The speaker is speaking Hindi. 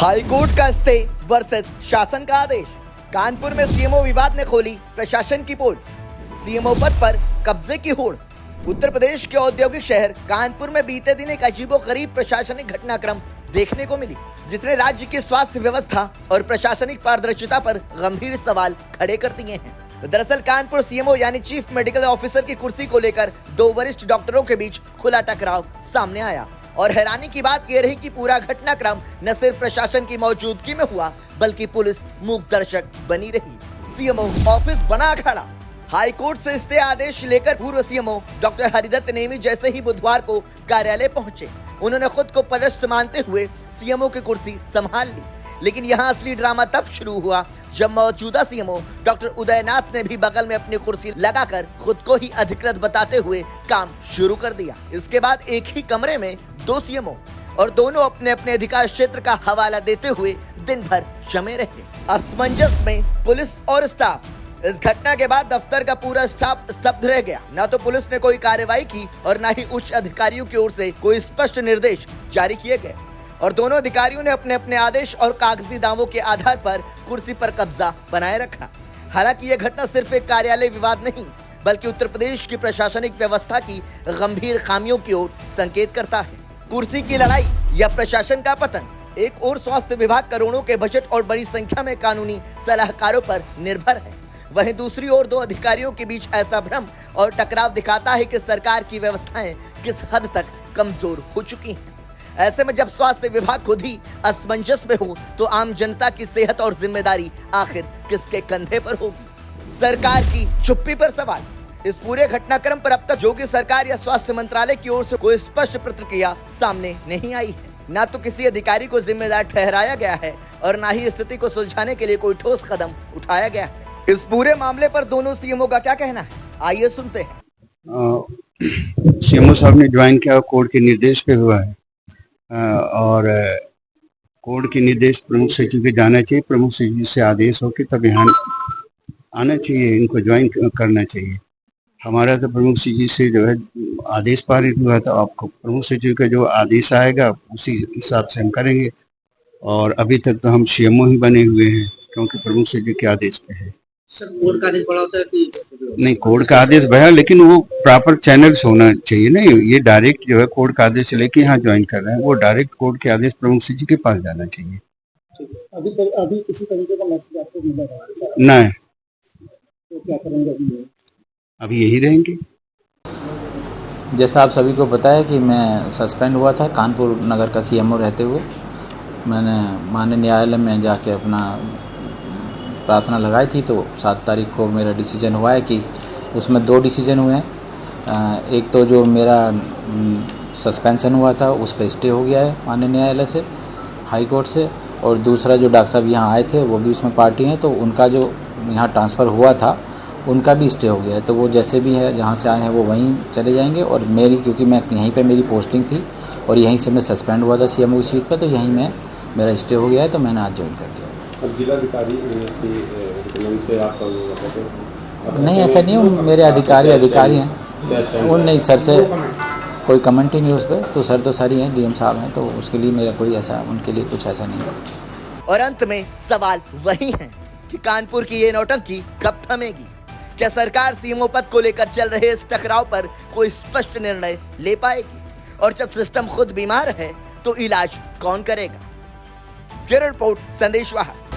हाईकोर्ट का स्टे वर्सेस शासन का आदेश। कानपुर में सीएमओ विवाद ने खोली प्रशासन की पोल। सीएमओ पद पर कब्जे की होड़। उत्तर प्रदेश के औद्योगिक शहर कानपुर में बीते दिन एक अजीबोगरीब प्रशासनिक घटनाक्रम देखने को मिली, जिसने राज्य की स्वास्थ्य व्यवस्था और प्रशासनिक पारदर्शिता पर गंभीर सवाल खड़े कर दिए हैं। दरअसल कानपुर सीएमओ यानी चीफ मेडिकल ऑफिसर की कुर्सी को लेकर दो वरिष्ठ डॉक्टरों के बीच खुला टकराव सामने आया और हैरानी की बात यह रही कि पूरा घटनाक्रम न सिर्फ प्रशासन की मौजूदगी में हुआ, बल्कि पुलिस मूक दर्शक बनी रही। सीएमओ ऑफिस बना अखाड़ा। हाईकोर्ट से स्टे आदेश लेकर पूर्व सीएमओ डॉक्टर हरिदत्त नेमी जैसे ही बुधवार को कार्यालय पहुंचे, उन्होंने खुद को पदस्थ मानते हुए सीएमओ की कुर्सी संभाल ली। लेकिन यहाँ असली ड्रामा तब शुरू हुआ जब मौजूदा सीएमओ डॉक्टर उदयनाथ ने भी बगल में अपनी कुर्सी लगाकर खुद को ही अधिकृत बताते हुए काम शुरू कर दिया। इसके बाद एक ही कमरे में दो सीएमओ और दोनों अपने अपने अधिकार क्षेत्र का हवाला देते हुए दिन भर जमे रहे। असमंजस में पुलिस और स्टाफ। इस घटना के बाद दफ्तर का पूरा स्टाफ स्तब्ध रह गया। न तो पुलिस ने कोई कार्रवाई की और न ही उच्च अधिकारियों की ओर से कोई स्पष्ट निर्देश जारी किए गए और दोनों अधिकारियों ने अपने अपने आदेश और कागजी दावों के आधार पर कुर्सी पर कब्जा बनाए रखा। हालांकि यह घटना सिर्फ एक कार्यालय विवाद नहीं, बल्कि उत्तर प्रदेश की प्रशासनिक व्यवस्था की गंभीर खामियों की ओर संकेत करता है। कुर्सी की लड़ाई या प्रशासन का पतन। एक ओर स्वास्थ्य विभाग करोड़ों के बजट और बड़ी संख्या में कानूनी सलाहकारों पर निर्भर है, वहीं दूसरी ओर दो अधिकारियों के बीच ऐसा भ्रम और टकराव दिखाता है कि सरकार की व्यवस्थाएं किस हद तक कमजोर हो चुकी हैं। ऐसे में जब स्वास्थ्य विभाग खुद ही असमंजस में हो, तो आम जनता की सेहत और जिम्मेदारी आखिर किसके कंधे पर होगी? सरकार की चुप्पी पर सवाल। इस पूरे घटनाक्रम पर अब तक योगी सरकार या स्वास्थ्य मंत्रालय की ओर से कोई स्पष्ट प्रतिक्रिया सामने नहीं आई है। न तो किसी अधिकारी को जिम्मेदार ठहराया गया है और न ही स्थिति को सुलझाने के लिए कोई ठोस कदम उठाया गया है। इस पूरे मामले पर दोनों सीएमओ का क्या कहना है, आइए सुनते हैं। सीएमओ साहब ने ज्वाइन किया कोर्ट के निर्देश पे हुआ है और कोर्ट के निर्देश प्रमुख सचिव के जाना चाहिए। प्रमुख सचिव से आदेश हो के तब यहाँ आना चाहिए, इनको ज्वाइन करना चाहिए। हमारा तो प्रमुख सचिव से जो है आदेश पारित हुआ था। आपको प्रमुख सचिव का जो आदेश आएगा उसी हिसाब से हम करेंगे। और अभी तक तो हम सीएमओ ही बने हुए हैं, क्योंकि प्रमुख सचिव के आदेश पे है। सर, कोर्ट का आदेश बड़ा होता है कि नहीं? कोर्ट का आदेश भया, लेकिन वो प्रॉपर चैनल्स होना चाहिए। नहीं, ये डायरेक्ट जो है कोर्ट का आदेश लेके यहाँ ज्वाइन कर रहे हैं, वो डायरेक्ट कोर्ट के आदेश प्रमुख सचिव के पास जाना चाहिए। अभी किसी तरीके का मैसेज आपको मिला है? नहीं, तो क्या करेंगे अभी यही रहेंगे। जैसा आप सभी को पता है कि मैं सस्पेंड हुआ था कानपुर नगर का सीएमओ रहते हुए। मैंने माननीय न्यायालय में जाके अपना प्रार्थना लगाई थी, तो 7 तारीख को मेरा डिसीजन हुआ है कि उसमें 2 डिसीजन हुए हैं। एक तो जो मेरा सस्पेंशन हुआ था उस पर स्टे हो गया है माननीय न्यायालय से, हाई कोर्ट से, और दूसरा जो डॉक्टर साहब यहाँ आए थे वो भी उसमें पार्टी हैं, तो उनका जो यहाँ ट्रांसफ़र हुआ था उनका भी स्टे हो गया है। तो वो जैसे भी है जहाँ से आए हैं वो वहीं चले जाएंगे। और मेरी, क्योंकि मैं यहीं पे मेरी पोस्टिंग थी और यहीं से मैं सस्पेंड हुआ था सीएमओ की सीट पर, तो यहीं मेरा स्टे हो गया है, तो मैंने आज ज्वाइन कर लिया। अब जिलाधिकारी से आप नहीं, ऐसा नहीं, उन मेरे अधिकारी हैं, उन नहीं सर से कोई कमेंट ही नहीं उस पर। तो सर तो सर ही हैं, डीएम साहब हैं, तो उसके लिए मेरा कोई ऐसा, उनके लिए कुछ ऐसा नहीं है। और अंत में सवाल वही है कि कानपुर की ये नौटंकी कब थमेगी? क्या सरकार सीएमओ पद को लेकर चल रहे इस टकराव पर कोई स्पष्ट निर्णय ले पाएगी? और जब सिस्टम खुद बीमार है तो इलाज कौन करेगा? ब्यूरो रिपोर्ट, संदेश वाहक।